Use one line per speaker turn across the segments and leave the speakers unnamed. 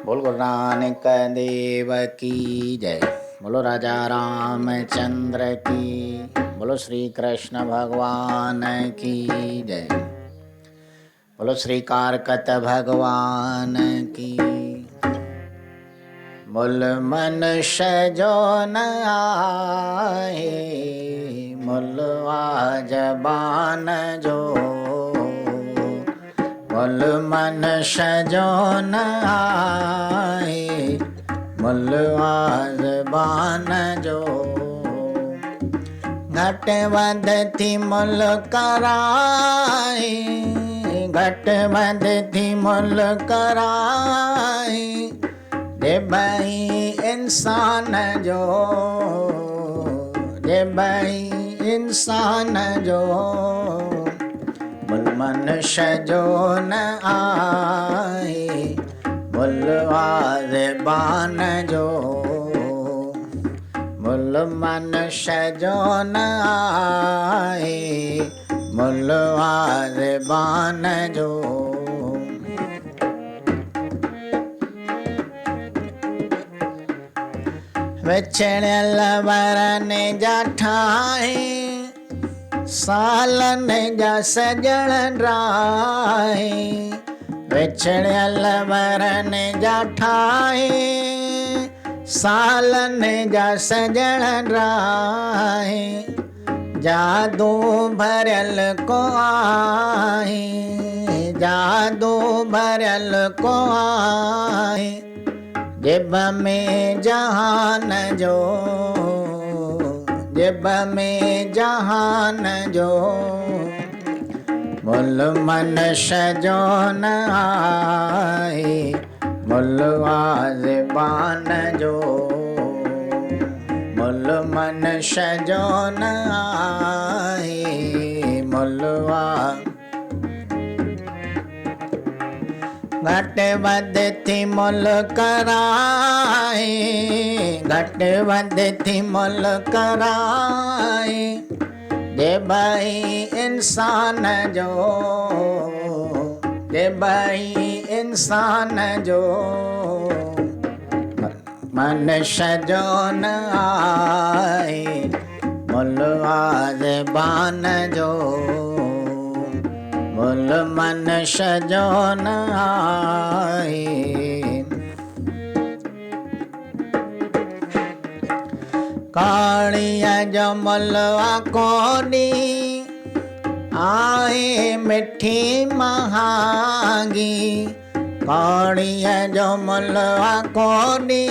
बोल गुरु नानक देव की जय। बोलो राजा रामचंद्र की, बोलो श्री कृष्ण भगवान की जय। बोलो श्री कारकत भगवान की। मुल मनुष्य जो न आए, मुलवा जबान जो। मुल मनुष्य जो न आए, मुलवा जबान जो। घट वध थी मुल कराए, घट वध थी मुल कराए। जे भाई इंसान जो, जे भाई इंसान जो। मुल मनुष्य जो न आए, मुलवा ज़बान जो। मुल मनुष्य जो न आए, मुलवा ज़बान जो। विछड़ियल वरन जा ठाहे, सालन जा सजण राहे। विछड़ियल वरन जा ठाहे, सालन जा सजण राहे। जादू भरियल को आहे, जादू भरियल को आहे। जिब में जहान जो, जिब में जहान जो। मुल मनुष्य जो न आए, मुलवा ज़बान जो। मुल मनुष्य जो न आए, मुलवा। घट वध थी मुल कराए, घट वध थी मुल कराए। जे भाई इंसान जो, जे भाई इंसान जो। मनुष्य जो न आए, मुलवा ज़बान जो। मुल मनुष्य जो न आए। कालिया जो मुलवा कोनी आए, मिठी महांगी। कालिया जो मुलवा कोनी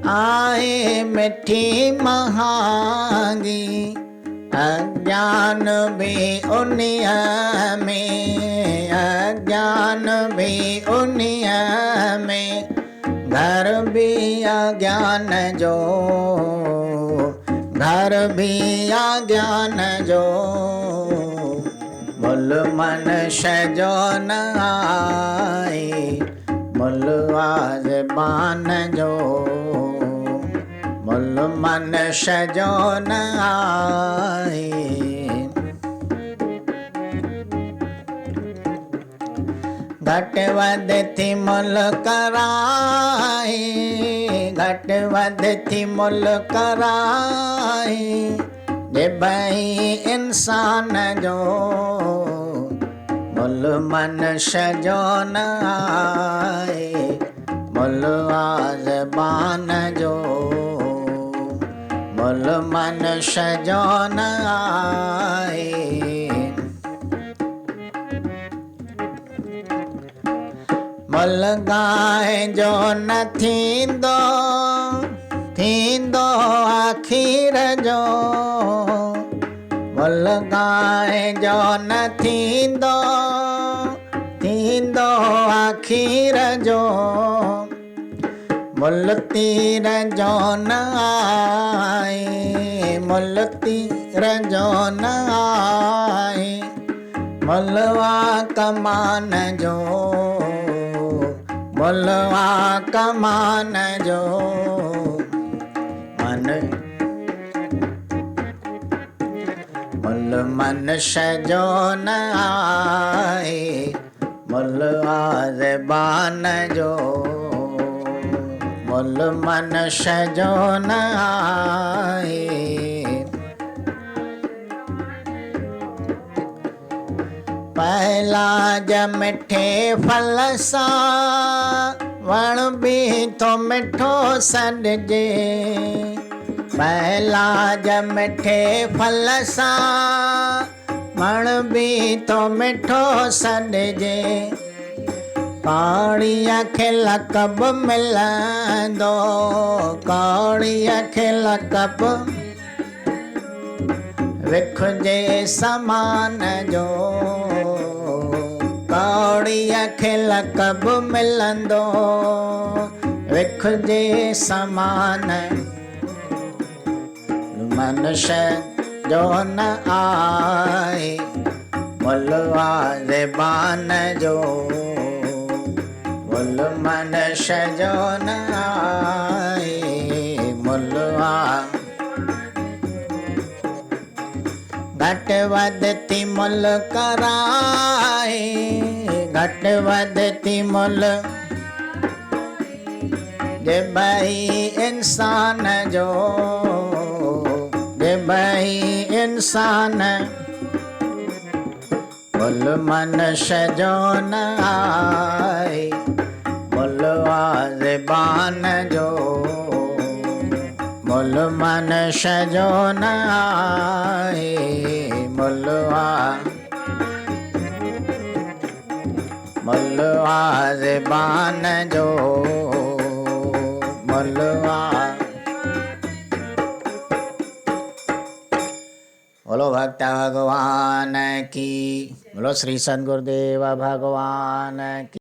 आए, मिठी महांगी। अज्ञान भी उन्हीं में, अज्ञान भी उन्हीं में। घर भी अज्ञान जो, घर भी अज्ञान जो। मुल मनुष्य जो न आए, मुलवा ज़बान जो। मुल मनुष्य जो न आए। घट वध थी मुल कराए, घट वध थी मुल कराए। जे भाई इंसान जो, मुल मनुष्य जो न आए, मुलवा ज़बान जो। मुल मनुष्य जो न आए। मुल गाय जो न थींदो, थींदो आखिर जो। मुल गाय जो न थींदो, थींदो आखिर जो। मुल तीर जो न आए, मुल तीर जो न आए। मुलवा कमान जो, मुलवा कमान जो। मुल मनुष्य जो न आए, मुलवा ज़बान जो मुल मनुष्य जो न आहे। पहला ज मिठे फल सां वण बि थो मिठो सॾिजे। पहला ज मिठे फल सां वण बि थो मिठो सॾिजे। काणीअ खे लक़ब मिलंदो, काणीअ खे लक़ब विख जे समान जो। काणीअ खे लक़ब मिलंदो विख जे समान। मनुष्य जो न आहे मुलवा ज़बान जो, मुल मनुष्य जो न आहे मुलवा। घट वध थी मुल कराए, घट वध थी मुल जे भई इंसान जो, जे भई इंसान। मुल मनुष्य जो न आहे मुलवा ज़बान जो, मुल मनुष्य जो न आहे मुलवा। मुलवा ज़बान जो मुलवा। बोलो भक्त भगवान की, बोलो श्री सद्गुरुदेव भगवान की।